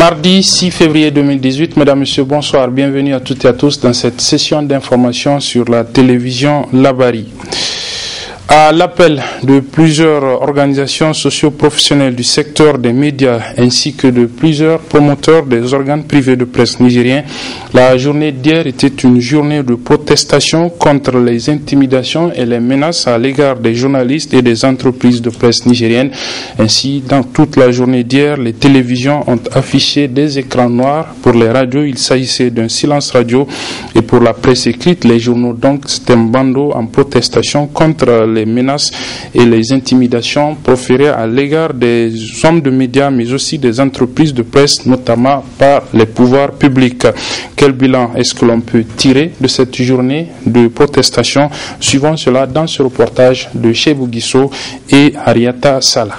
Mardi 6 février 2018, mesdames, messieurs, bonsoir. Bienvenue à toutes et à tous dans cette session d'information sur la télévision Labari. À l'appel de plusieurs organisations socio-professionnelles du secteur des médias ainsi que de plusieurs promoteurs des organes privés de presse nigériens, la journée d'hier était une journée de protestation contre les intimidations et les menaces à l'égard des journalistes et des entreprises de presse nigériennes. Ainsi, dans toute la journée d'hier, les télévisions ont affiché des écrans noirs. Pour les radios, il s'agissait d'un silence radio et pour la presse écrite, les journaux donc, c'était un bandeau en protestation contre les menaces et les intimidations proférées à l'égard des hommes de médias mais aussi des entreprises de presse, notamment par les pouvoirs publics. Quel bilan est-ce que l'on peut tirer de cette journée de protestation? Suivons cela dans ce reportage de Chebou Guisso et Ariata Sala.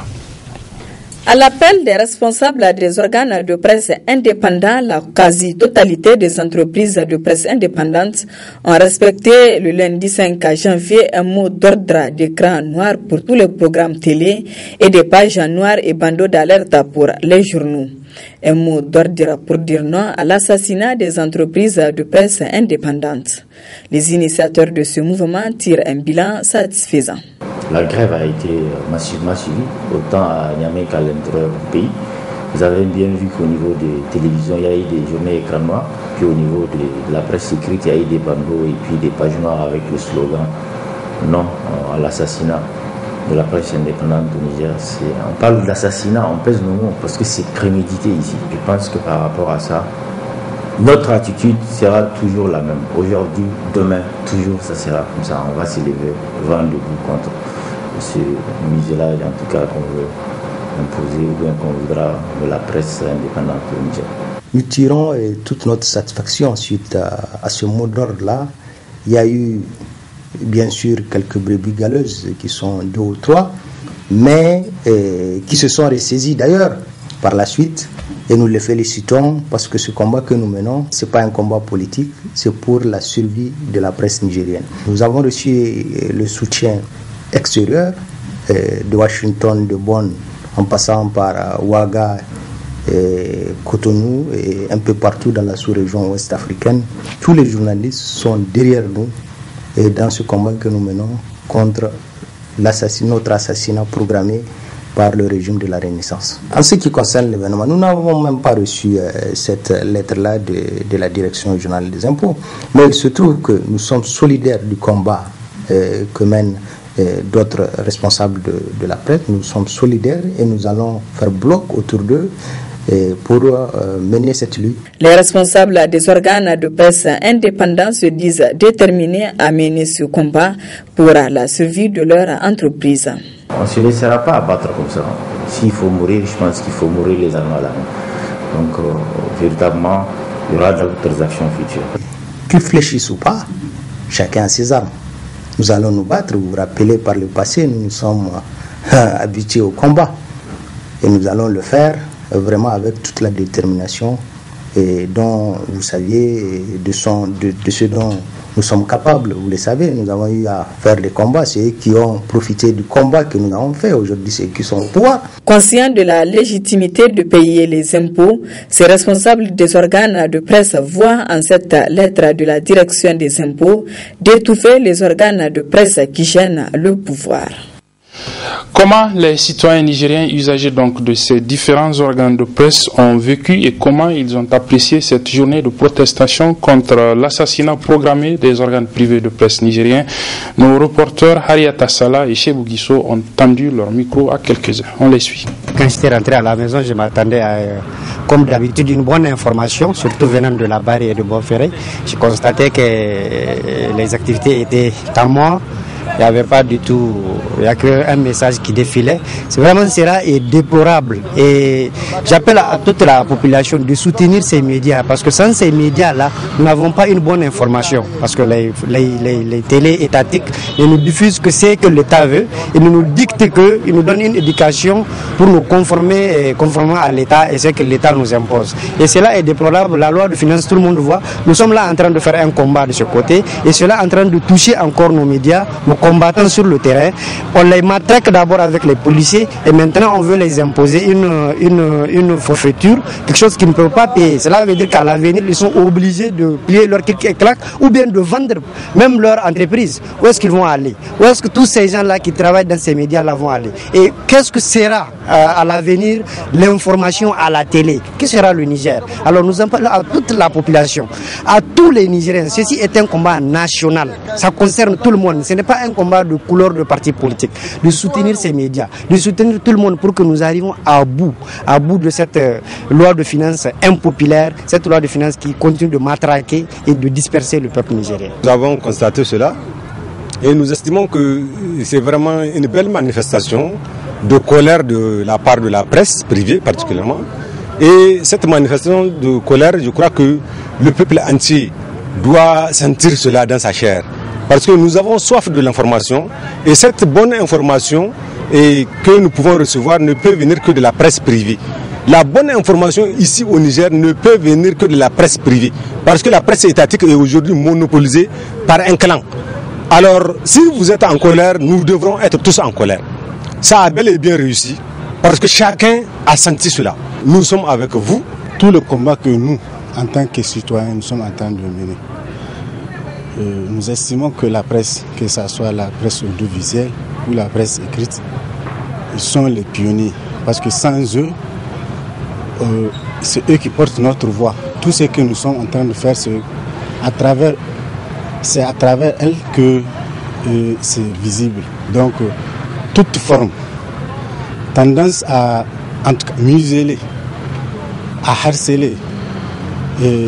À l'appel des responsables des organes de presse indépendants, la quasi-totalité des entreprises de presse indépendantes ont respecté le lundi 5 janvier un mot d'ordre d'écran noir pour tous les programmes télé et des pages noires et bandeaux d'alerte pour les journaux. Un mot d'ordre pour dire non à l'assassinat des entreprises de presse indépendantes. Les initiateurs de ce mouvement tirent un bilan satisfaisant. La grève a été massivement suivie, autant à Niamey qu'à l'intérieur du pays. Vous avez bien vu qu'au niveau des télévisions, il y a eu des journées écran noirs, puis au niveau de la presse écrite, il y a eu des bandeaux et puis des pages noires avec le slogan « Non à l'assassinat de la presse indépendante au Niger ». On parle d'assassinat, on pèse nos mots parce que c'est prémédité ici. Je pense que par rapport à ça, notre attitude sera toujours la même. Aujourd'hui, demain, toujours ça sera comme ça. On va s'élever vent debout contre ce muselage, en tout cas, qu'on veut imposer ou bien qu'on voudra de la presse indépendante au Niger. Nous tirons toute notre satisfaction suite à ce mot d'ordre-là. Il y a eu, bien sûr, quelques brebis galeuses qui sont 2 ou 3, mais qui se sont ressaisies d'ailleurs par la suite. Et nous les félicitons parce que ce combat que nous menons, ce n'est pas un combat politique, c'est pour la survie de la presse nigérienne. Nous avons reçu le soutien extérieur de Washington, de Bonn, en passant par Ouaga, Cotonou et un peu partout dans la sous-région ouest africaine. Tous les journalistes sont derrière nous et dans ce combat que nous menons contre notre assassinat programmé par le régime de la Renaissance. En ce qui concerne l'événement, nous n'avons même pas reçu cette lettre-là de la Direction régionale des impôts, mais il se trouve que nous sommes solidaires du combat que mènent d'autres responsables de la presse. Nous sommes solidaires et nous allons faire bloc autour d'eux pour mener cette lutte. Les responsables des organes de presse indépendants se disent déterminés à mener ce combat pour la survie de leur entreprise. On ne se laissera pas abattre comme ça. S'il faut mourir, je pense qu'il faut mourir les armes à la main. Donc, véritablement, il y aura d'autres actions futures. Qu'ils fléchissent ou pas, chacun a ses armes. Nous allons nous battre. Vous vous rappelez, par le passé, nous nous sommes habitués au combat. Et nous allons le faire vraiment avec toute la détermination et dont vous saviez, de ce dont nous sommes capables. Vous le savez, nous avons eu à faire des combats. C'est eux qui ont profité du combat que nous avons fait. Aujourd'hui, c'est eux qui sont au pouvoir. Conscients de la légitimité de payer les impôts, ces responsables des organes de presse voient en cette lettre de la direction des impôts d'étouffer les organes de presse qui gênent le pouvoir. Comment les citoyens nigériens usagers donc de ces différents organes de presse ont vécu et comment ils ont apprécié cette journée de protestation contre l'assassinat programmé des organes privés de presse nigériens? Nos reporters Ariata Sala et Chebou Guisso ont tendu leur micro à quelques-uns. On les suit. Quand j'étais rentré à la maison, je m'attendais à, comme d'habitude, une bonne information, surtout venant de la Barre et de Bonferré. Je constatais que les activités étaient à moi. Il n'y avait pas du tout, il n'y a qu'un message qui défilait. C'est vraiment cela est déplorable. Et j'appelle à toute la population de soutenir ces médias, parce que sans ces médias-là, nous n'avons pas une bonne information. Parce que les télés étatiques ne nous diffusent que ce que l'État veut. Ils nous dictent qu'ils nous donnent une éducation pour nous conformer conformément à l'État et ce que l'État nous impose. Et cela est déplorable. La loi de finances, tout le monde voit. Nous sommes là en train de faire un combat de ce côté. Et cela est en train de toucher encore nos médias. Nous combattants sur le terrain, on les matraque d'abord avec les policiers et maintenant on veut les imposer une forfaiture, quelque chose qu'ils ne peuvent pas payer. Cela veut dire qu'à l'avenir, ils sont obligés de plier leur clic et clac ou bien de vendre même leur entreprise. Où est-ce qu'ils vont aller? Où est-ce que tous ces gens-là qui travaillent dans ces médias-là vont aller? Et qu'est-ce que sera à l'avenir l'information à la télé? Que sera le Niger? Alors nous en parlons à toute la population, à tous les Nigériens. Ceci est un combat national. Ça concerne tout le monde. Ce n'est pas un combat de couleur de parti politique. De soutenir ces médias, de soutenir tout le monde pour que nous arrivions à bout de cette loi de finances impopulaire, cette loi de finances qui continue de matraquer et de disperser le peuple nigérien. Nous avons constaté cela et nous estimons que c'est vraiment une belle manifestation de colère de la part de la presse privée particulièrement. Et cette manifestation de colère, je crois que le peuple entier doit sentir cela dans sa chair. Parce que nous avons soif de l'information et cette bonne information que nous pouvons recevoir ne peut venir que de la presse privée. La bonne information ici au Niger ne peut venir que de la presse privée. Parce que la presse étatique est aujourd'hui monopolisée par un clan. Alors, si vous êtes en colère, nous devrons être tous en colère. Ça a bel et bien réussi parce que chacun a senti cela. Nous sommes avec vous. Tout le combat que nous, en tant que citoyens, nous sommes en train de mener. Nous estimons que la presse, que ce soit la presse audiovisuelle ou la presse écrite, ils sont les pionniers. Parce que sans eux, c'est eux qui portent notre voix. Tout ce que nous sommes en train de faire, c'est à travers elles que c'est visible. Donc, toute forme, tendance à en tout cas, museler, à harceler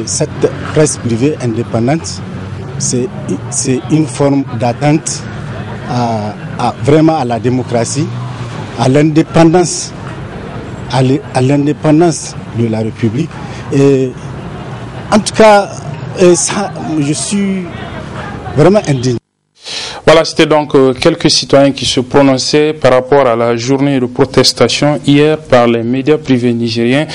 cette presse privée indépendante, c'est une forme d'atteinte vraiment à la démocratie, à l'indépendance, de la République. Et en tout cas, ça, je suis vraiment indigne. Voilà, c'était donc quelques citoyens qui se prononçaient par rapport à la journée de protestation hier par les médias privés nigériens.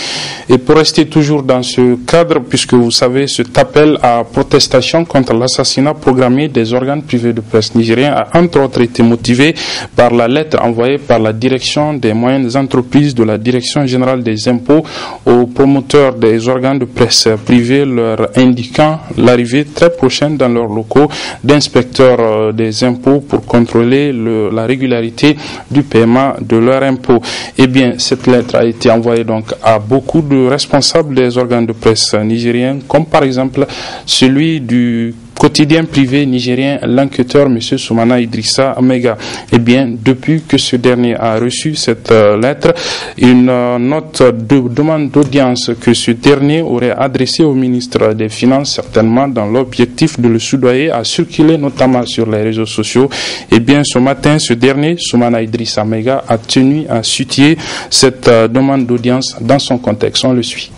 Et pour rester toujours dans ce cadre, puisque vous savez, cet appel à protestation contre l'assassinat programmé des organes privés de presse nigériens a entre autres été motivé par la lettre envoyée par la direction des moyennes entreprises de la Direction générale des impôts aux promoteurs des organes de presse privés, leur indiquant l'arrivée très prochaine dans leurs locaux d'inspecteurs des impôts pour contrôler la régularité du paiement de leurs impôts. Eh bien, cette lettre a été envoyée donc à beaucoup de responsables des organes de presse nigériens, comme par exemple celui du quotidien privé nigérien, l'enquêteur M. Soumana Idrissa Amega. Eh bien, depuis que ce dernier a reçu cette lettre, une note de demande d'audience que ce dernier aurait adressée au ministre des Finances, certainement dans l'objectif de le soudoyer, a circulé notamment sur les réseaux sociaux. Eh bien, ce matin, ce dernier, Soumana Idrissa Amega, a tenu à situer cette demande d'audience dans son contexte. On le suit.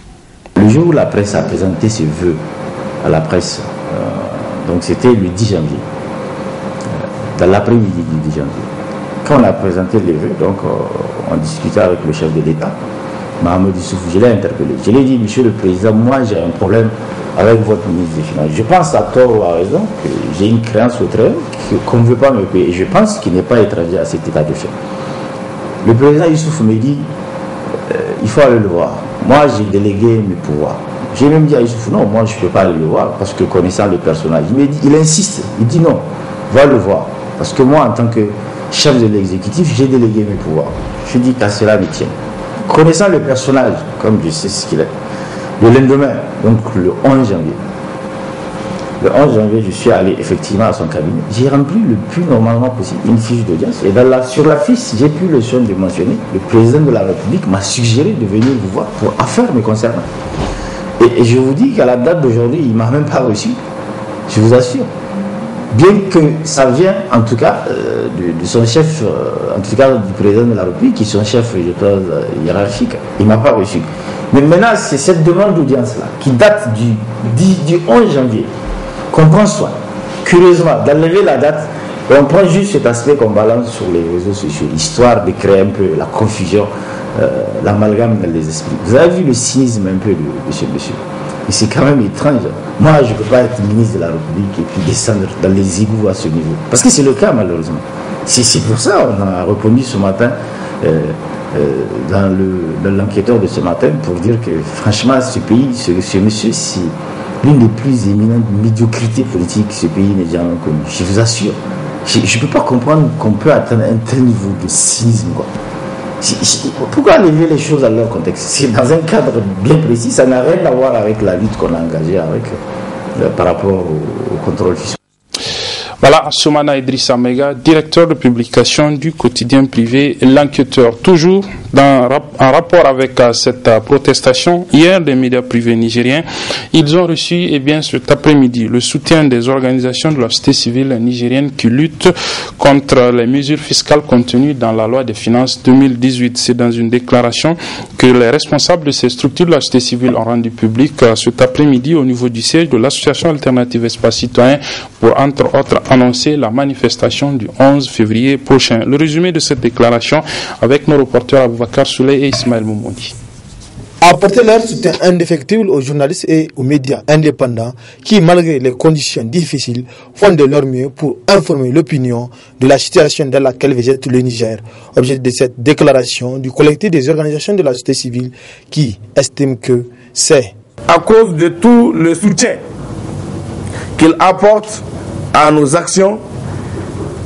Le jour où la presse a présenté ses vœux à la presse, donc c'était le 10 janvier, dans l'après-midi du 10 janvier. Quand on a présenté les vœux, donc on discutait avec le chef de l'État, Mahamadou Issoufou, je l'ai interpellé. Je lui ai dit, Monsieur le Président, moi j'ai un problème avec votre ministre des Finances. Je pense à tort ou à raison que j'ai une créance au travail qu'on ne veut pas me payer. Et je pense qu'il n'est pas étranger à cet état de fait. Le président Issoufou me dit, il faut aller le voir. Moi j'ai délégué mes pouvoirs. J'ai même dit à Issoufou, non, moi je ne peux pas aller le voir parce que connaissant le personnage, il insiste, il dit non, va le voir. Parce que moi en tant que chef de l'exécutif, j'ai délégué mes pouvoirs. Je dis qu'à cela me tient. Connaissant le personnage, comme je sais ce qu'il est, le lendemain, donc le 11 janvier, je suis allé effectivement à son cabinet. J'ai rempli le plus normalement possible une fiche d'audience. Et sur la fiche, j'ai pu le soin de mentionner, le président de la République m'a suggéré de venir vous voir pour affaires me concernant. Et je vous dis qu'à la date d'aujourd'hui, il ne m'a même pas reçu, je vous assure. Bien que ça vient en tout cas de son chef, en tout cas du président de la République, qui est son chef, je pense, hiérarchique, il ne m'a pas reçu. Mais maintenant, c'est cette demande d'audience-là, qui date du 11 janvier, qu'on prend soin, curieusement, d'enlever la date, et on prend juste cet aspect qu'on balance sur les réseaux sociaux, histoire de créer un peu la confusion, l'amalgame dans les esprits. Vous avez vu le cynisme un peu de ce monsieur. Et c'est quand même étrange. Moi, je ne peux pas être ministre de la République et puis descendre dans les égouts à ce niveau. Parce que c'est le cas, malheureusement. C'est pour ça qu'on a répondu ce matin dans l'enquêteur de ce matin pour dire que, franchement, ce pays, ce monsieur, c'est l'une des plus éminentes médiocrités politiques que ce pays n'ait jamais connu. Je vous assure. Je ne peux pas comprendre qu'on peut atteindre un tel niveau de cynisme, quoi. Pourquoi lever les choses à leur contexte? C'est dans un cadre bien précis, ça n'a rien à voir avec la lutte qu'on a engagée par rapport au contrôle fiscal. Voilà, Soumana Idrissa Mega, directeur de publication du quotidien privé L'Enquêteur. Toujours en rapport avec cette protestation, hier, des médias privés nigériens, ils ont reçu cet après-midi le soutien des organisations de la société civile nigérienne qui luttent contre les mesures fiscales contenues dans la loi des finances 2018. C'est dans une déclaration que les responsables de ces structures de la société civile ont rendu publique cet après-midi au niveau du siège de l'association alternative Espace Citoyen pour, entre autres, annoncer la manifestation du 11 février prochain. Le résumé de cette déclaration avec nos reporters Aboubakar Souley et Ismaël Moumoudi. Apporter leur soutien indéfectible aux journalistes et aux médias indépendants qui, malgré les conditions difficiles, font de leur mieux pour informer l'opinion de la situation dans laquelle végète le Niger. Objet de cette déclaration du collectif des organisations de la société civile qui estime que c'est à cause de tout le soutien qu'ils apportent à nos actions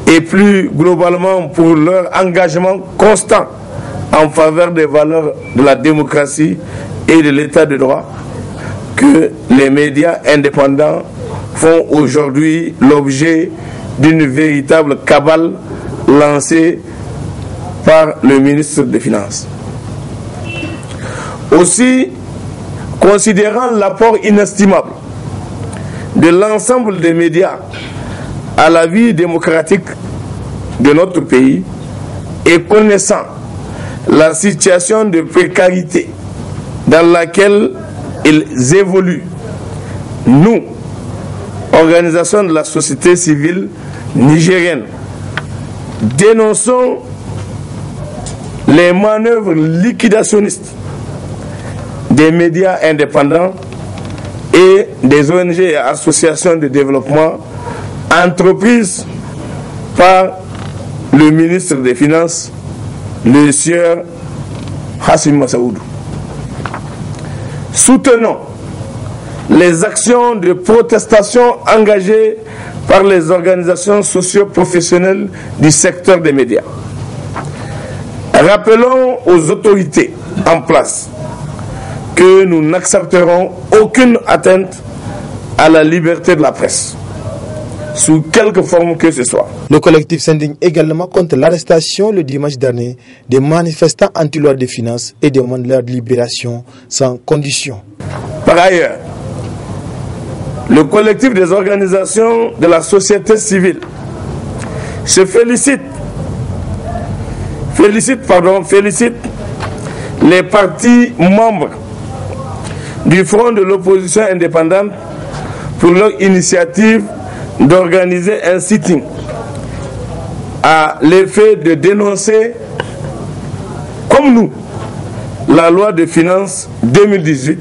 et plus globalement pour leur engagement constant en faveur des valeurs de la démocratie et de l'état de droit, que les médias indépendants font aujourd'hui l'objet d'une véritable cabale lancée par le ministre des Finances. Aussi, considérant l'apport inestimable de l'ensemble des médias à la vie démocratique de notre pays et connaissant la situation de précarité dans laquelle ils évoluent, nous, organisations de la société civile nigérienne, dénonçons les manœuvres liquidationnistes des médias indépendants et des ONG et associations de développement entreprises par le ministre des Finances, le sieur Hassim Massaoudou. Soutenons les actions de protestation engagées par les organisations socio-professionnelles du secteur des médias. Rappelons aux autorités en place que nous n'accepterons aucune atteinte à la liberté de la presse, sous quelque forme que ce soit. Le collectif s'indigne également contre l'arrestation le dimanche dernier des manifestants anti-loi des finances et demande leur libération sans condition. Par ailleurs, le collectif des organisations de la société civile se félicite les partis membres du Front de l'opposition indépendante pour leur initiative d'organiser un sitting à l'effet de dénoncer, comme nous, la loi de finances 2018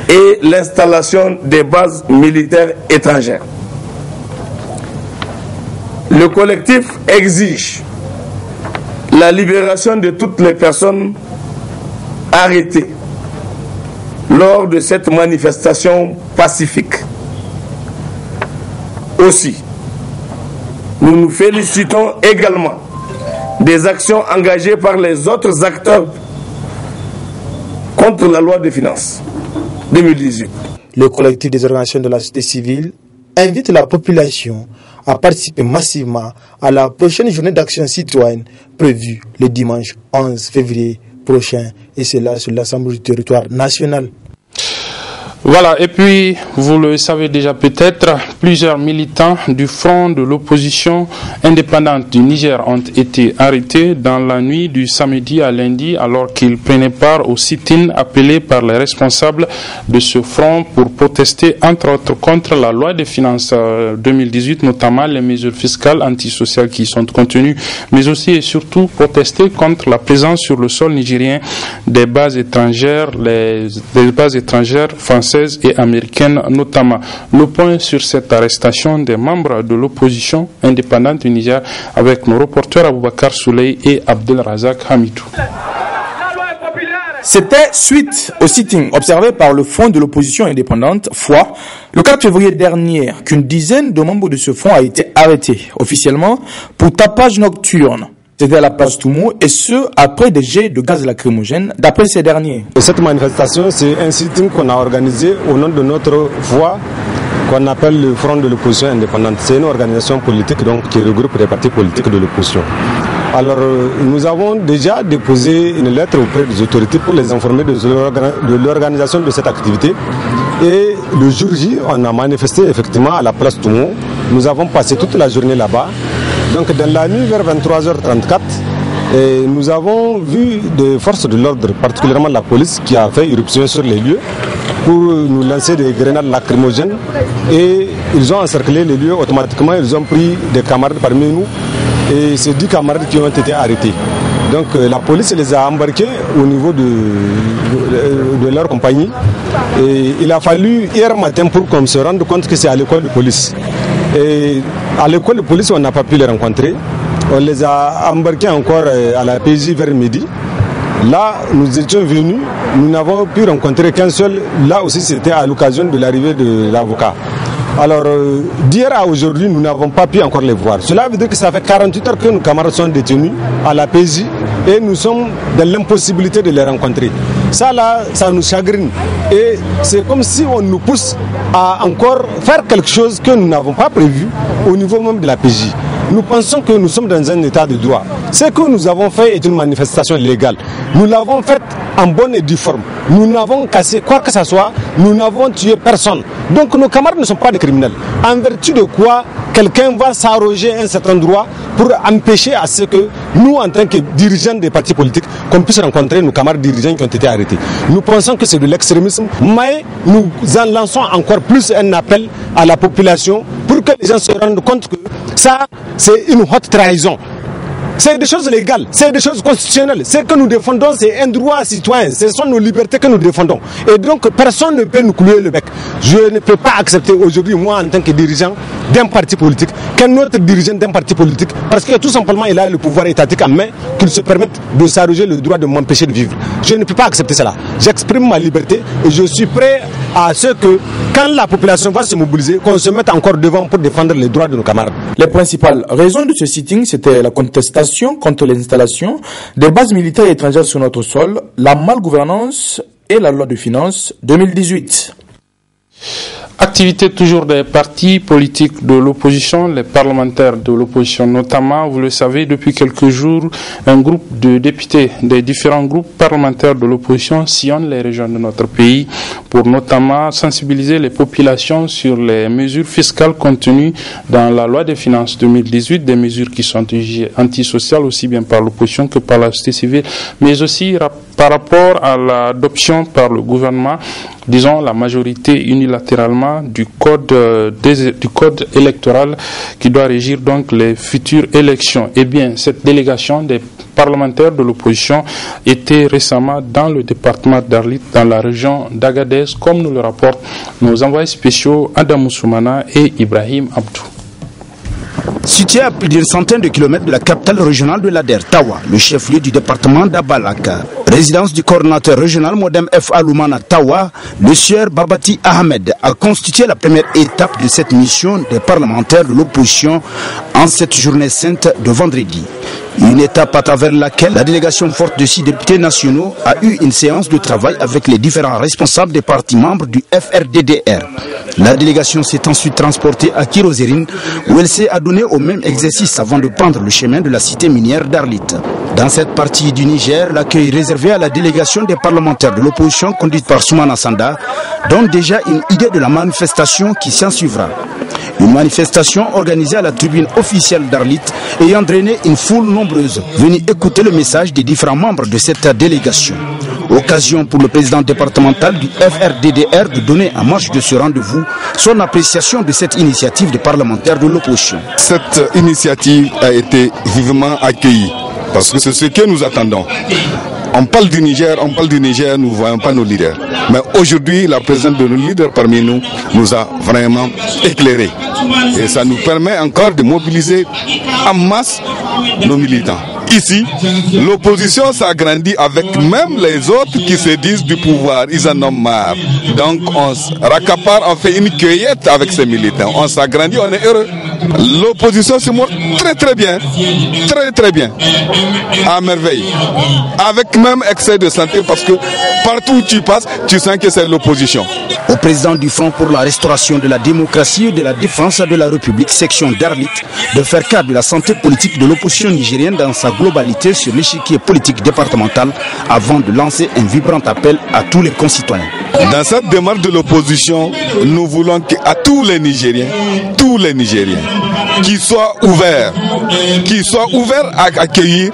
et l'installation des bases militaires étrangères. Le collectif exige la libération de toutes les personnes arrêtées lors de cette manifestation pacifique. Aussi, nous nous félicitons également des actions engagées par les autres acteurs contre la loi des finances 2018. Le collectif des organisations de la société civile invite la population à participer massivement à la prochaine journée d'action citoyenne prévue le dimanche 11 février prochain, et cela sur l'ensemble du territoire national. Voilà, et puis, vous le savez déjà peut-être, plusieurs militants du Front de l'opposition indépendante du Niger ont été arrêtés dans la nuit du samedi à lundi alors qu'ils prenaient part au sit-in appelé par les responsables de ce front pour protester entre autres contre la loi des finances 2018, notamment les mesures fiscales antisociales qui sont contenues, mais aussi et surtout protester contre la présence sur le sol nigérien des bases étrangères, des bases étrangères françaises et américaines notamment. Le point sur cette arrestation des membres de l'opposition indépendante du Niger avec nos reporters Aboubakar Souley et Abdel Razak Hamidou. C'était suite au sitting observé par le Front de l'opposition indépendante, FOI, le 4 février dernier, qu'une dizaine de membres de ce front a été arrêtés officiellement pour tapage nocturne. C'était à la place Toumo, et ce, après des jets de gaz lacrymogène, d'après ces derniers. Cette manifestation, c'est un sitting qu'on a organisé au nom de notre FOI, qu'on appelle le Front de l'opposition indépendante. C'est une organisation politique donc, qui regroupe les partis politiques de l'opposition. Alors, nous avons déjà déposé une lettre auprès des autorités pour les informer de l'organisation de cette activité. Et le jour J, on a manifesté effectivement à la place Toumo. Nous avons passé toute la journée là-bas. Donc, dans la nuit vers 23h34, nous avons vu des forces de l'ordre, particulièrement la police, qui a fait irruption sur les lieux pour nous lancer des grenades lacrymogènes. Et ils ont encerclé les lieux automatiquement. Ils ont pris des camarades parmi nous. Et c'est 10 camarades qui ont été arrêtés. Donc la police les a embarqués au niveau de leur compagnie. Et il a fallu hier matin pour qu'on se rende compte que c'est à l'école de police. Et à l'école de police, on n'a pas pu les rencontrer. On les a embarqués encore à la PJ vers midi. Là, nous étions venus, nous n'avons pu rencontrer qu'un seul. Là aussi, c'était à l'occasion de l'arrivée de l'avocat. Alors, d'hier à aujourd'hui, nous n'avons pas pu encore les voir. Cela veut dire que ça fait 48 heures que nos camarades sont détenus à la PJ et nous sommes dans l'impossibilité de les rencontrer. Ça là, ça nous chagrine. Et c'est comme si on nous pousse à encore faire quelque chose que nous n'avons pas prévu au niveau même de la PJ. Nous pensons que nous sommes dans un état de droit. Ce que nous avons fait est une manifestation légale. Nous l'avons faite en bonne et due forme. Nous n'avons cassé quoi que ce soit. Nous n'avons tué personne. Donc nos camarades ne sont pas des criminels. En vertu de quoi quelqu'un va s'arroger un certain droit pour empêcher à ce que nous, en tant que dirigeants des partis politiques, qu'on puisse rencontrer nos camarades dirigeants qui ont été arrêtés. Nous pensons que c'est de l'extrémisme, mais nous en lançons encore plus un appel à la population pour que les gens se rendent compte que ça, c'est une haute trahison. C'est des choses légales, c'est des choses constitutionnelles. Ce que nous défendons, c'est un droit citoyen. Ce sont nos libertés que nous défendons. Et donc, personne ne peut nous clouer le bec. Je ne peux pas accepter aujourd'hui, moi, en tant que dirigeant d'un parti politique, qu'un autre dirigeant d'un parti politique, parce que tout simplement, il a le pouvoir étatique en main, qu'il se permette de s'arroger le droit de m'empêcher de vivre. Je ne peux pas accepter cela. J'exprime ma liberté et je suis prêt à ce que, quand la population va se mobiliser, qu'on se mette encore devant pour défendre les droits de nos camarades. Les principales raisons de ce sitting, c'était la contestation contre l'installation des bases militaires étrangères sur notre sol, la malgouvernance et la loi de finances 2018. Activité toujours des partis politiques de l'opposition, les parlementaires de l'opposition notamment. Vous le savez, depuis quelques jours, un groupe de députés des différents groupes parlementaires de l'opposition sillonnent les régions de notre pays pour notamment sensibiliser les populations sur les mesures fiscales contenues dans la loi des finances 2018, des mesures qui sont antisociales aussi bien par l'opposition que par la société civile, mais aussi par rapport à l'adoption par le gouvernement, disons la majorité unilatéralement du code électoral qui doit régir donc les futures élections. Eh bien, cette délégation des parlementaires de l'opposition était récemment dans le département d'Arlit, dans la région d'Agadez, comme nous le rapportent nos envoyés spéciaux Adam Soumana et Ibrahim Abdou. Situé à plus d'une centaine de kilomètres de la capitale régionale de l'Ader, Tawa, le chef-lieu du département d'Abalaka, résidence du coordinateur régional Modem F. Aloumana Tawa, le sieur Babati Ahmed a constitué la première étape de cette mission des parlementaires de l'opposition en cette journée sainte de vendredi. Une étape à travers laquelle la délégation forte de 6 députés nationaux a eu une séance de travail avec les différents responsables des partis membres du FRDDR. La délégation s'est ensuite transportée à Kirozérine où elle s'est adonnée au même exercice avant de prendre le chemin de la cité minière d'Arlit. Dans cette partie du Niger, l'accueil réservé à la délégation des parlementaires de l'opposition conduite par Soumana Sanda donne déjà une idée de la manifestation qui s'en suivra. Une manifestation organisée à la tribune officielle d'Arlit ayant drainé une foule nombreuse venue écouter le message des différents membres de cette délégation. Occasion pour le président départemental du FRDDR de donner en marge de ce rendez-vous son appréciation de cette initiative des parlementaires de l'opposition. Cette initiative a été vivement accueillie parce que c'est ce que nous attendons. On parle du Niger, nous ne voyons pas nos leaders. Mais aujourd'hui, la présence de nos leaders parmi nous nous a vraiment éclairés. Et ça nous permet encore de mobiliser en masse nos militants. Ici, l'opposition s'agrandit avec même les autres qui se disent du pouvoir. Ils en ont marre. Donc on se raccapare, on fait une cueillette avec ces militants. On s'agrandit, on est heureux. L'opposition se montre très très bien. Très très bien. À merveille. Avec même excès de santé parce que partout où tu passes, tu sens que c'est l'opposition. Au président du Front pour la restauration de la démocratie et de la défense de la République, section d'Arlit, de faire cas de la santé politique de l'opposition nigérienne dans sa globalité sur l'échiquier politique départemental avant de lancer un vibrant appel à tous les concitoyens. Dans cette démarche de l'opposition, nous voulons qu'à tous les Nigériens, qui soient ouverts à accueillir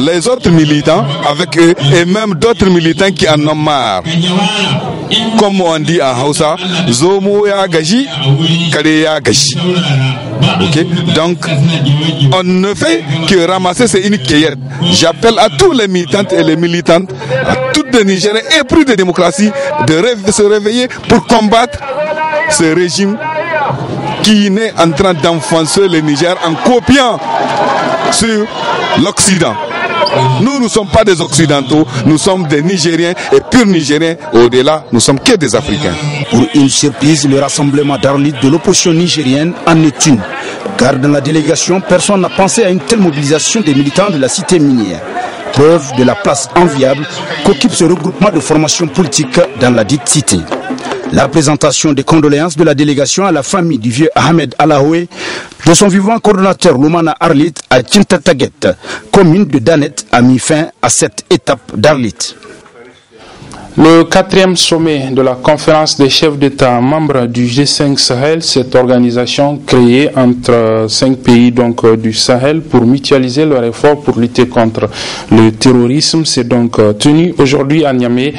les autres militants avec eux et même d'autres militants qui en ont marre. Comme on dit en Hausa, Zomo ya gaji, Kare ya gaji. Okay? Donc, on ne fait que ramasser ces une cueillette. J'appelle à tous les militantes et les militantes, à toutes les Nigériens épris de démocratie, de se réveiller pour combattre ce régime qui est en train d'enfoncer le Niger en copiant sur l'Occident. Nous ne sommes pas des Occidentaux, nous sommes des Nigériens et purs Nigériens. Au-delà, nous sommes que des Africains. Pour une surprise, le rassemblement d'Arlit de l'opposition nigérienne en est une. Car dans la délégation, personne n'a pensé à une telle mobilisation des militants de la cité minière. Preuve de la place enviable qu'occupe ce regroupement de formations politiques dans la dite cité. La présentation des condoléances de la délégation à la famille du vieux Ahmed Alaoué, de son vivant coordonnateur Loumana Arlit à Tintataguet, commune de Danet, a mis fin à cette étape d'Arlit. Le 4e sommet de la conférence des chefs d'État membres du G5 Sahel, cette organisation créée entre 5 pays du Sahel pour mutualiser leurs efforts pour lutter contre le terrorisme, s'est donc tenu aujourd'hui à Niamey.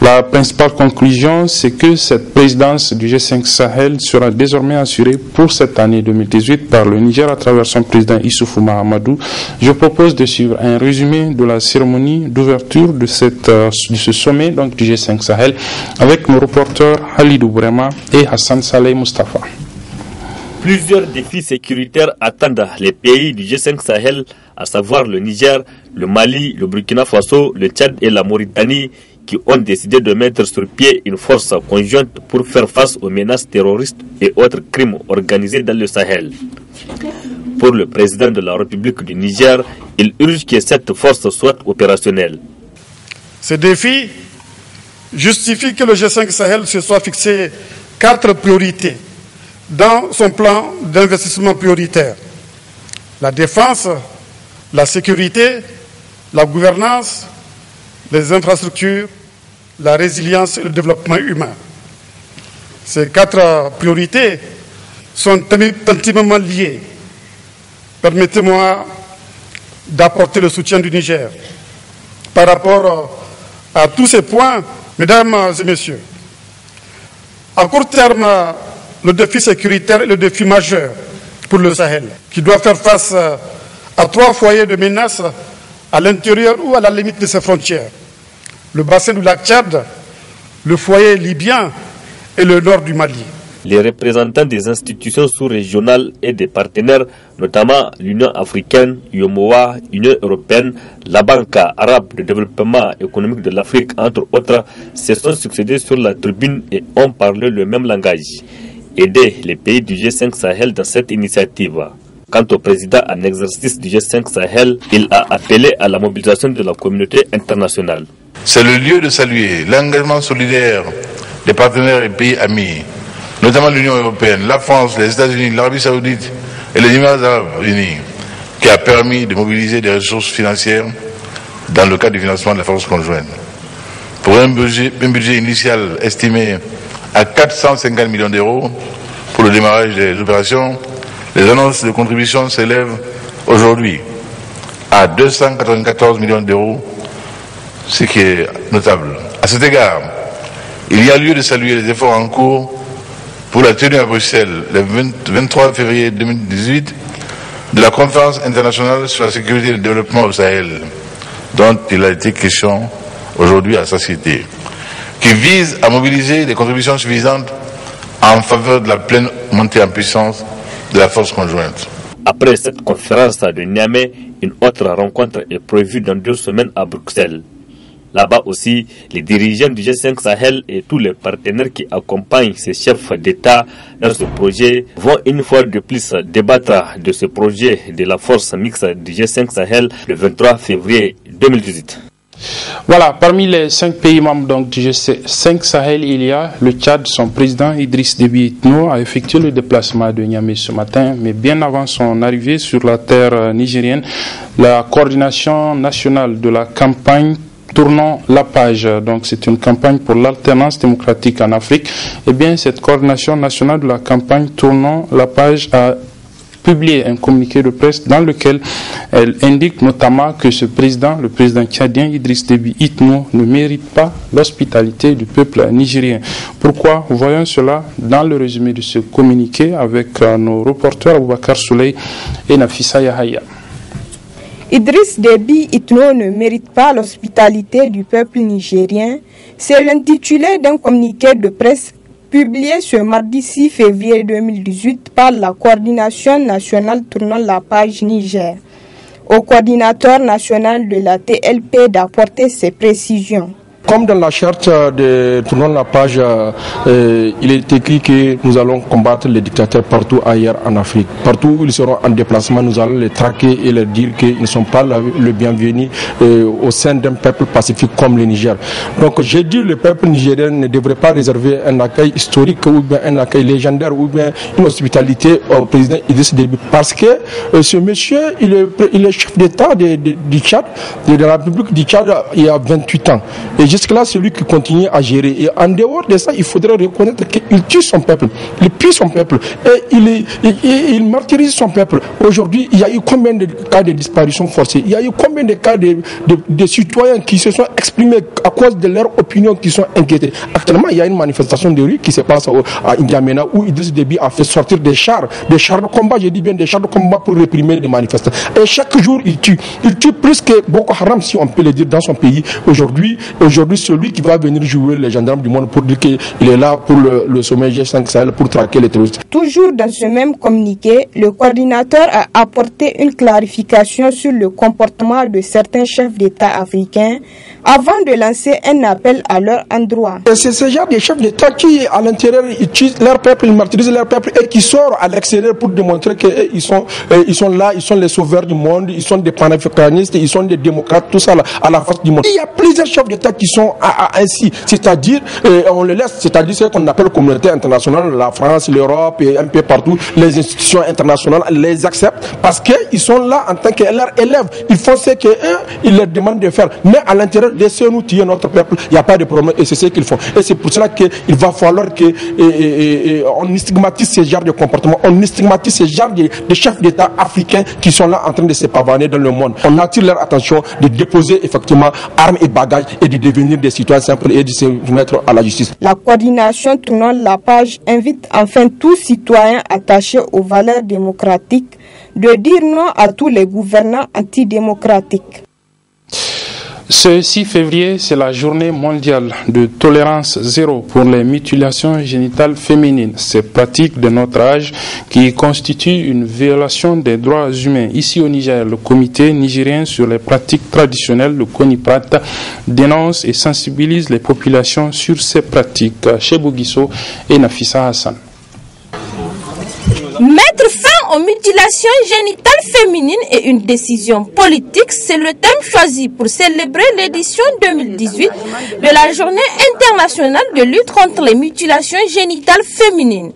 La principale conclusion, c'est que cette présidence du G5 Sahel sera désormais assurée pour cette année 2018 par le Niger à travers son président Issoufou Mahamadou. Je propose de suivre un résumé de la cérémonie d'ouverture de ce sommet du G5 Sahel avec nos reporters Halidou Bourema et Hassan Saleh Mustafa. Plusieurs défis sécuritaires attendent les pays du G5 Sahel, à savoir le Niger, le Mali, le Burkina Faso, le Tchad et la Mauritanie, qui ont décidé de mettre sur pied une force conjointe pour faire face aux menaces terroristes et autres crimes organisés dans le Sahel. Pour le président de la République du Niger, il urge que cette force soit opérationnelle. Ces défis justifient que le G5 Sahel se soit fixé 4 priorités dans son plan d'investissement prioritaire: la défense, la sécurité, la gouvernance, les infrastructures, la résilience et le développement humain. Ces 4 priorités sont intimement liées. Permettez-moi d'apporter le soutien du Niger par rapport à tous ces points, mesdames et messieurs. À court terme, le défi sécuritaire est le défi majeur pour le Sahel, qui doit faire face à 3 foyers de menaces à l'intérieur ou à la limite de ses frontières: le bassin du lac Tchad, le foyer libyen et le nord du Mali. Les représentants des institutions sous-régionales et des partenaires, notamment l'Union africaine, UEMOA, Union européenne, la Banque arabe de développement économique de l'Afrique, entre autres, se sont succédés sur la tribune et ont parlé le même langage. Aider les pays du G5 Sahel dans cette initiative. Quant au président en exercice du G5 Sahel, il a appelé à la mobilisation de la communauté internationale. C'est le lieu de saluer l'engagement solidaire des partenaires et pays amis, notamment l'Union européenne, la France, les États-Unis, l'Arabie saoudite et les Émirats arabes unis, qui a permis de mobiliser des ressources financières dans le cadre du financement de la force conjointe. Pour un budget initial estimé à 450 millions d'euros pour le démarrage des opérations, les annonces de contribution s'élèvent aujourd'hui à 294 millions d'euros, ce qui est notable. À cet égard, il y a lieu de saluer les efforts en cours pour la tenue à Bruxelles le 23 février 2018 de la conférence internationale sur la sécurité et le développement au Sahel, dont il a été question aujourd'hui à satiété, qui vise à mobiliser des contributions suffisantes en faveur de la pleine montée en puissance de la force conjointe. Après cette conférence de Niamey, une autre rencontre est prévue dans 2 semaines à Bruxelles. Là-bas aussi, les dirigeants du G5 Sahel et tous les partenaires qui accompagnent ces chefs d'État dans ce projet vont une fois de plus débattre de ce projet de la force mixte du G5 Sahel le 23 février 2018. Voilà, parmi les 5 pays membres donc, du G5 Sahel, il y a le Tchad. Son président Idriss Déby Itno a effectué le déplacement de Niamey ce matin, mais bien avant son arrivée sur la terre nigérienne, la coordination nationale de la campagne Tournons la page, donc c'est une campagne pour l'alternance démocratique en Afrique. Eh bien, cette coordination nationale de la campagne Tournons la page a publié un communiqué de presse dans lequel elle indique notamment que ce président, le président tchadien Idriss Déby Itno, ne mérite pas l'hospitalité du peuple nigérien. Pourquoi? Voyons cela dans le résumé de ce communiqué avec nos reporters Aboubakar Souley et Nafissa Yahaya. Idriss Déby Itno ne mérite pas l'hospitalité du peuple nigérien. C'est l'intitulé d'un communiqué de presse publié ce mardi 6 février 2018 par la coordination nationale Tournant la page Niger. Au coordinateur national de la TLP d'apporter ses précisions. Comme dans la charte de Tournons la page, il est écrit que nous allons combattre les dictateurs partout ailleurs en Afrique. Partout où ils seront en déplacement, nous allons les traquer et leur dire qu'ils ne sont pas le bienvenu au sein d'un peuple pacifique comme le Niger. Donc j'ai dit que le peuple nigérien ne devrait pas réserver un accueil historique ou bien un accueil légendaire ou bien une hospitalité au président Idriss Déby. Parce que ce monsieur, il est chef d'État du Tchad, de la République du Tchad il y a 28 ans. Et jusque-là, c'est lui qui continue à gérer. Et en dehors de ça, il faudrait reconnaître qu'il tue son peuple, il pille son peuple, et il martyrise son peuple. Aujourd'hui, il y a eu combien de cas de disparition forcée? Il y a eu combien de cas de citoyens qui se sont exprimés à cause de leur opinion, qui sont inquiétés? Actuellement, il y a une manifestation de rue qui se passe à N'Djamena où Idriss Déby a fait sortir des chars de combat, je dis bien des chars de combat pour réprimer les manifestants. Et chaque jour, il tue plus que Boko Haram, si on peut le dire, dans son pays. Aujourd'hui, celui qui va venir jouer les gendarmes du monde pour dire qu'il est là pour le sommet G5 Sahel pour traquer les terroristes. Toujours dans ce même communiqué, le coordinateur a apporté une clarification sur le comportement de certains chefs d'État africains avant de lancer un appel à leur endroit. C'est ce genre de chefs d'État qui, à l'intérieur, ils tuent leur peuple, ils martyrisent leur peuple et qui sortent à l'extérieur pour démontrer qu'ils sont là, ils sont les sauveurs du monde, ils sont des panafricanistes, ils sont des démocrates, tout ça là, à la face du monde. Il y a plusieurs chefs d'État qui sont ainsi, c'est-à-dire on les laisse, c'est-à-dire ce qu'on appelle communauté internationale, la France, l'Europe et un peu partout, les institutions internationales les acceptent parce qu'ils sont là en tant que leurs élèves, ils font ce qu'ils leur demandent de faire, mais à l'intérieur, laissez-nous tuer notre peuple, il n'y a pas de problème et c'est ce qu'ils font. Et c'est pour cela qu'il va falloir qu'on stigmatise ce genre de comportement, on stigmatise ce genre de chefs d'État africains qui sont là en train de se pavaner dans le monde. On attire leur attention de déposer effectivement armes et bagages et de devenir des citoyens simples et de se mettre à la justice. La coordination Tournant la page invite enfin tout citoyen attaché aux valeurs démocratiques de dire non à tous les gouvernants antidémocratiques. Ce 6 février, c'est la journée mondiale de tolérance zéro pour les mutilations génitales féminines. Ces pratiques de notre âge qui constituent une violation des droits humains. Ici au Niger, le comité nigérien sur les pratiques traditionnelles, le CONIPRAT, dénonce et sensibilise les populations sur ces pratiques. Chebou Guisso et Nafissa Hassan. Mettre fin aux mutilations génitales féminines est une décision politique. C'est le thème choisi pour célébrer l'édition 2018 de la Journée internationale de lutte contre les mutilations génitales féminines.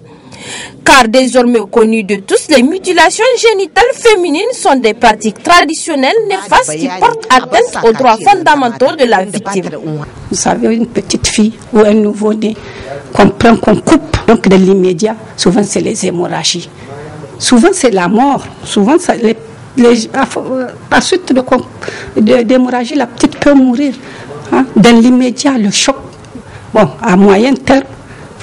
Car désormais connu de tous, les mutilations génitales féminines sont des pratiques traditionnelles néfastes qui portent atteinte aux droits fondamentaux de la victime. Vous savez, une petite fille ou un nouveau-né qu'on coupe donc de l'immédiat, souvent c'est les hémorragies. Souvent c'est la mort. Souvent à suite d'hémorragie, la petite peut mourir. Hein? Dans l'immédiat, le choc. Bon, à moyen terme,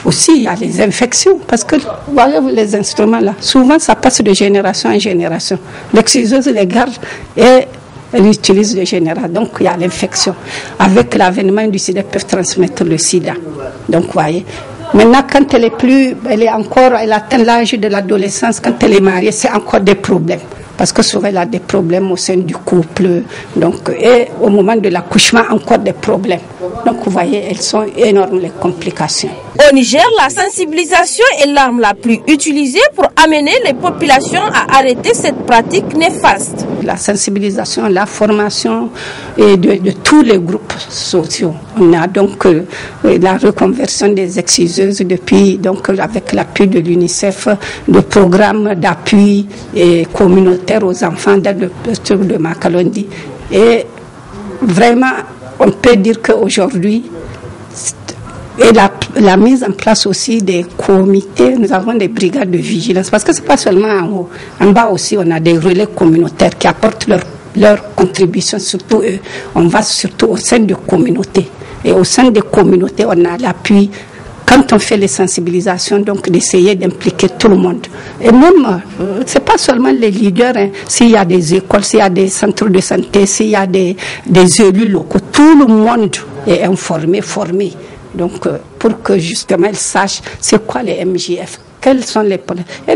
aussi il y a les infections. Parce que, vous voyez les instruments là, souvent ça passe de génération en génération. L'exciseuse les garde et elle utilise de génération. Donc il y a l'infection. Avec l'avènement du sida, ils peuvent transmettre le sida. Donc vous voyez. Maintenant, quand elle atteint l'âge de l'adolescence, quand elle est mariée, c'est encore des problèmes. Parce que souvent, elle a des problèmes au sein du couple. Donc, et au moment de l'accouchement, encore des problèmes. Donc, vous voyez, elles sont énormes, les complications. Au Niger, la sensibilisation est l'arme la plus utilisée pour amener les populations à arrêter cette pratique néfaste. La sensibilisation, la formation et de tous les groupes sociaux. On a donc la reconversion des exciseuses depuis, donc, avec l'appui de l'UNICEF, le programme d'appui communautaire aux enfants dans le cluster de Makalondi. Et vraiment, on peut dire qu'aujourd'hui, et la mise en place aussi des comités, nous avons des brigades de vigilance, parce que ce n'est pas seulement en haut, en bas aussi on a des relais communautaires qui apportent leur contribution, surtout eux. On va surtout au sein des communautés. Et au sein des communautés, on a l'appui, quand on fait les sensibilisations, donc d'essayer d'impliquer tout le monde. Et même, ce n'est pas seulement les leaders, hein, s'il y a des écoles, s'il y a des centres de santé, s'il y a des élus locaux, tout le monde est informé, formé. Donc, pour que justement ils sachent c'est quoi les MJF, quels sont les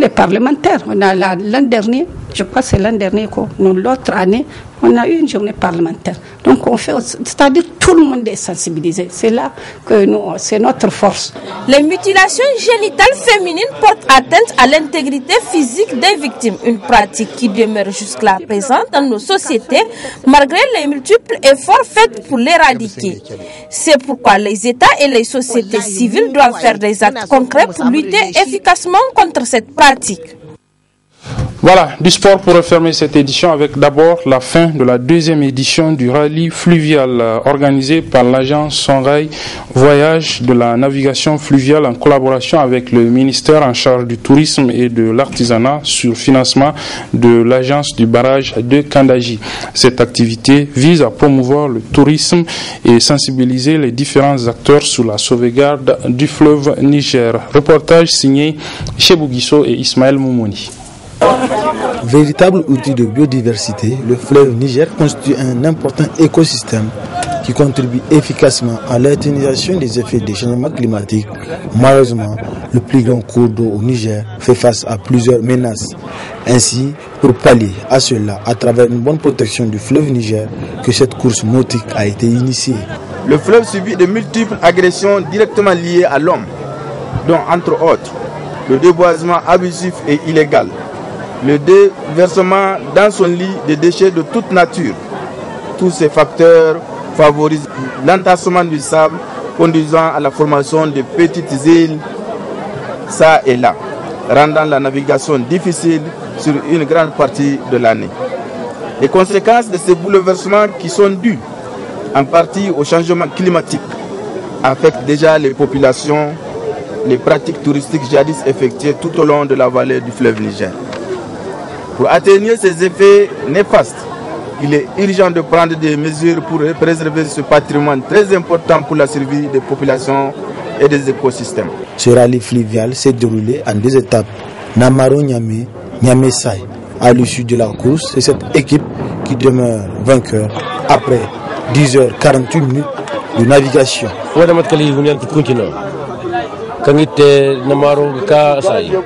parlementaires. On a l'an dernier, je crois que c'est l'an dernier, l'autre année, on a eu une journée parlementaire. Donc on fait, c'est-à-dire tout le monde est sensibilisé. C'est là que c'est notre force. Les mutilations génitales féminines portent atteinte à l'intégrité physique des victimes, une pratique qui demeure jusqu'à présent dans nos sociétés, malgré les multiples efforts faits pour l'éradiquer. C'est pourquoi les États et les sociétés civiles doivent faire des actes concrets pour lutter efficacement contre cette pratique. Voilà, du sport pour refermer cette édition avec d'abord la fin de la deuxième édition du rallye fluvial organisé par l'agence Songhai Voyage de la navigation fluviale en collaboration avec le ministère en charge du tourisme et de l'artisanat sur financement de l'agence du barrage de Kandaji. Cette activité vise à promouvoir le tourisme et sensibiliser les différents acteurs sur la sauvegarde du fleuve Niger. Reportage signé Chebou Guisso et Ismaël Moumouni. Véritable outil de biodiversité, le fleuve Niger constitue un important écosystème qui contribue efficacement à l'atténuation des effets des changements climatiques. Malheureusement, le plus grand cours d'eau au Niger fait face à plusieurs menaces. Ainsi, pour pallier à cela, à travers une bonne protection du fleuve Niger, que cette course nautique a été initiée. Le fleuve subit de multiples agressions directement liées à l'homme, dont entre autres le déboisement abusif et illégal, le déversement dans son lit de déchets de toute nature. Tous ces facteurs favorisent l'entassement du sable, conduisant à la formation de petites îles, ça et là, rendant la navigation difficile sur une grande partie de l'année. Les conséquences de ces bouleversements qui sont dus en partie au changement climatique affectent déjà les populations, les pratiques touristiques jadis effectuées tout au long de la vallée du fleuve Niger. Pour atténuer ces effets néfastes, il est urgent de prendre des mesures pour préserver ce patrimoine très important pour la survie des populations et des écosystèmes. Ce rallye fluvial s'est déroulé en 2 étapes, Namaro-Niamey, Niamey-Saï. À l'issue de la course, c'est cette équipe qui demeure vainqueur après 10h48 de navigation.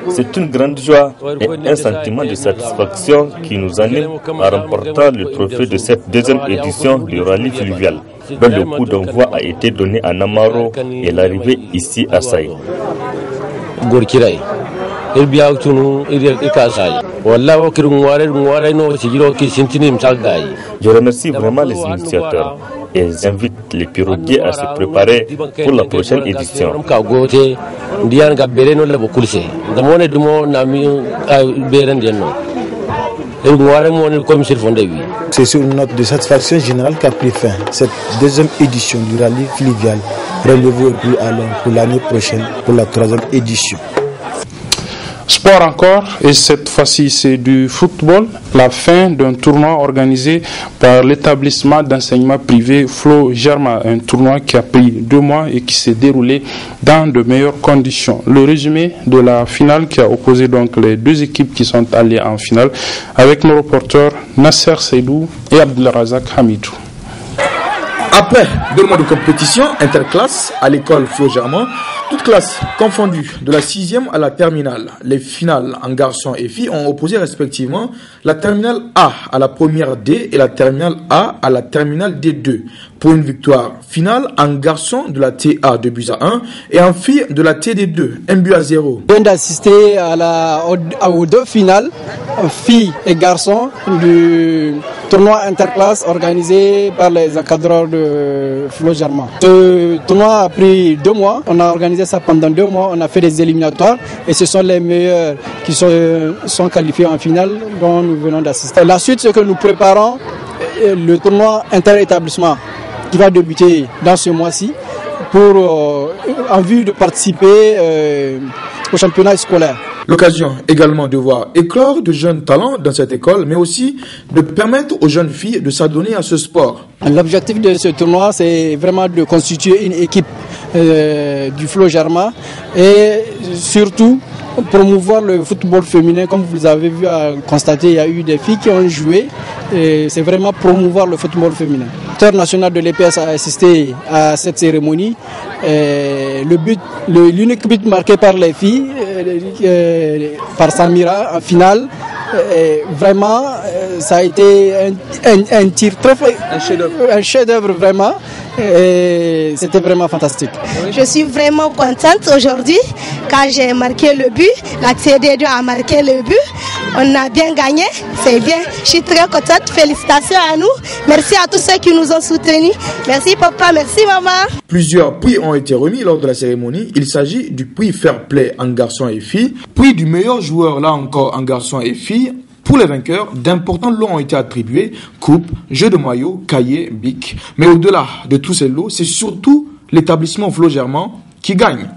C'est une grande joie et un sentiment de satisfaction qui nous anime en remportant le trophée de cette deuxième édition du rallye fluvial, dont le coup d'envoi a été donné à Namaro et l'arrivée ici à Saï. Je remercie vraiment les initiateurs et j'invite les piroguiers à se préparer pour la prochaine édition. C'est sur une note de satisfaction générale qu'a pris fin cette deuxième édition du rallye fluvial. Rendez-vous plus à Londres pour l'année prochaine pour la troisième édition. Sport encore, et cette fois-ci c'est du football, la fin d'un tournoi organisé par l'établissement d'enseignement privé Flo Germain, un tournoi qui a pris 2 mois et qui s'est déroulé dans de meilleures conditions. Le résumé de la finale qui a opposé donc les 2 équipes qui sont allées en finale avec nos reporters Nasser Seydou et Abdelrazak Hamidou. Après 2 mois de compétition interclasse à l'école Flo Germain, toutes classes confondues de la 6e à la terminale, les finales en garçons et filles ont opposé respectivement la terminale A à la première D et la terminale A à la terminale D2 pour une victoire finale en garçon de la TA 2-1 et en filles de la TD2 1-0. Je viens d'assister aux 2 finales, filles et garçons du tournoi interclasse organisé par les encadreurs de Flo Germain. Ce tournoi a pris 2 mois, on a organisé ça pendant 2 mois, on a fait des éliminatoires et ce sont les meilleurs qui sont qualifiés en finale dont nous venons d'assister. La suite, c'est que nous préparons le tournoi inter-établissement qui va débuter dans ce mois-ci en vue de participer au championnat scolaire. L'occasion également de voir éclore de jeunes talents dans cette école, mais aussi de permettre aux jeunes filles de s'adonner à ce sport. L'objectif de ce tournoi, c'est vraiment de constituer une équipe du Flo Germain et surtout promouvoir le football féminin. Comme vous avez vu constater, il y a eu des filles qui ont joué et c'est vraiment promouvoir le football féminin. Le directeur national de l'EPS a assisté à cette cérémonie. L'unique but marqué par les filles, par Samira en finale, vraiment ça a été un tir très un chef-d'œuvre vraiment. Et c'était vraiment fantastique. Je suis vraiment contente aujourd'hui quand j'ai marqué le but. La TD2 a marqué le but. On a bien gagné, c'est bien. Je suis très contente. Félicitations à nous. Merci à tous ceux qui nous ont soutenus. Merci papa, merci maman. Plusieurs prix ont été remis lors de la cérémonie. Il s'agit du prix Fair Play en garçons et filles, prix du meilleur joueur là encore en garçons et filles. Pour les vainqueurs, d'importants lots ont été attribués, coupes, jeux de maillots, cahiers, bics. Mais au-delà de tous ces lots, c'est surtout l'établissement Flo Germain qui gagne.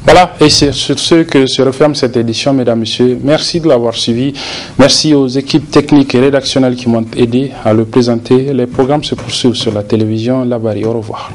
Voilà, et c'est sur ce que se referme cette édition, mesdames, messieurs. Merci de l'avoir suivi. Merci aux équipes techniques et rédactionnelles qui m'ont aidé à le présenter. Les programmes se poursuivent sur la télévision Labari. Au revoir.